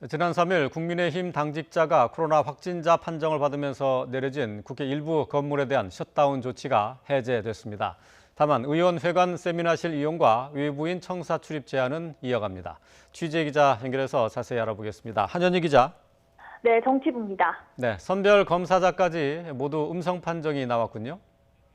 지난 3일 국민의힘 당직자가 코로나 확진자 판정을 받으면서 내려진 국회 일부 건물에 대한 셧다운 조치가 해제됐습니다. 다만 의원회관 세미나실 이용과 외부인 청사 출입 제한은 이어갑니다. 취재 기자 연결해서 자세히 알아보겠습니다. 한현희 기자. 네, 정치부입니다. 네, 선별 검사자까지 모두 음성 판정이 나왔군요.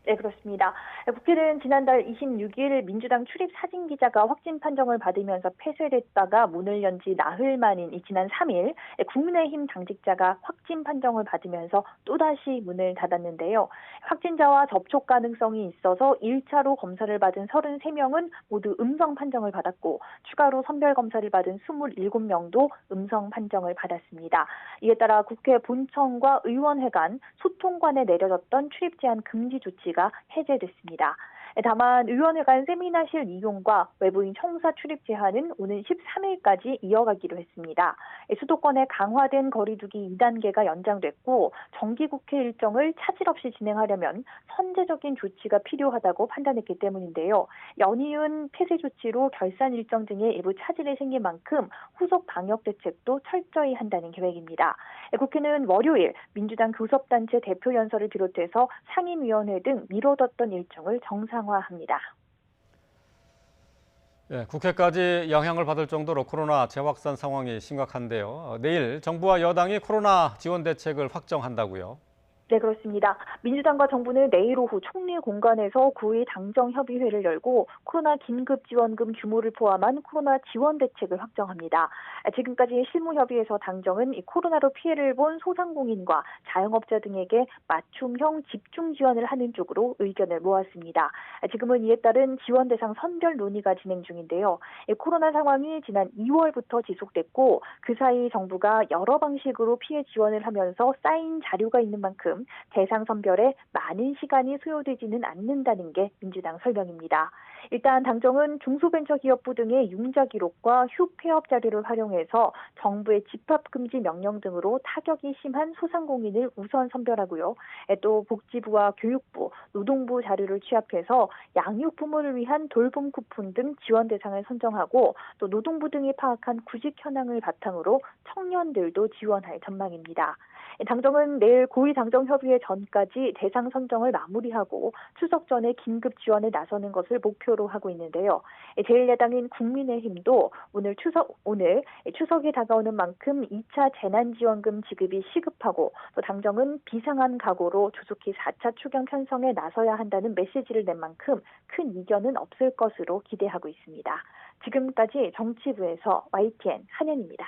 네, 그렇습니다. 국회는 지난달 26일 민주당 출입 사진 기자가 확진 판정을 받으면서 폐쇄됐다가 문을 연 지 나흘 만인 지난 3일 국민의힘 당직자가 확진 판정을 받으면서 또다시 문을 닫았는데요. 확진자와 접촉 가능성이 있어서 1차로 검사를 받은 33명은 모두 음성 판정을 받았고 추가로 선별 검사를 받은 27명도 음성 판정을 받았습니다. 이에 따라 국회 본청과 의원회관, 소통관에 내려졌던 출입 제한 금지 조치가 해제됐습니다. 다만 의원회관 세미나실 이용과 외부인 청사 출입 제한은 오는 13일까지 이어가기로 했습니다. 수도권의 강화된 거리 두기 2단계가 연장됐고 정기국회 일정을 차질 없이 진행하려면 선제적인 조치가 필요하다고 판단했기 때문인데요. 연이은 폐쇄 조치로 결산 일정 등의 일부 차질이 생긴 만큼 후속 방역 대책도 철저히 한다는 계획입니다. 국회는 월요일 민주당 교섭단체 대표 연설을 비롯해서 상임위원회 등 미뤄뒀던 일정을 정상화합니다. 네, 국회까지 영향을 받을 정도로 코로나 재확산 상황이 심각한데요. 내일 정부와 여당이 코로나 지원 대책을 확정한다고요. 네, 그렇습니다. 민주당과 정부는 내일 오후 총리 공관에서 9일 당정협의회를 열고 코로나 긴급지원금 규모를 포함한 코로나 지원 대책을 확정합니다. 지금까지 실무협의에서 당정은 이 코로나로 피해를 본 소상공인과 자영업자 등에게 맞춤형 집중 지원을 하는 쪽으로 의견을 모았습니다. 지금은 이에 따른 지원 대상 선별 논의가 진행 중인데요. 코로나 상황이 지난 2월부터 지속됐고 그 사이 정부가 여러 방식으로 피해 지원을 하면서 쌓인 자료가 있는 만큼 대상 선별에 많은 시간이 소요되지는 않는다는 게 민주당 설명입니다. 일단 당정은 중소벤처기업부 등의 융자 기록과 휴폐업 자료를 활용해서 정부의 집합금지 명령 등으로 타격이 심한 소상공인을 우선 선별하고요. 또 복지부와 교육부, 노동부 자료를 취합해서 양육부모를 위한 돌봄 쿠폰 등 지원 대상을 선정하고 또 노동부 등이 파악한 구직 현황을 바탕으로 청년들도 지원할 전망입니다. 당정은 내일 고위 당정협의회 전까지 대상 선정을 마무리하고 추석 전에 긴급 지원에 나서는 것을 목표로 하고 있는데요. 제1야당인 국민의힘도 오늘 추석이 다가오는 만큼 2차 재난지원금 지급이 시급하고 또 당정은 비상한 각오로 조속히 4차 추경 편성에 나서야 한다는 메시지를 낸 만큼 큰 이견은 없을 것으로 기대하고 있습니다. 지금까지 정치부에서 YTN 한현입니다.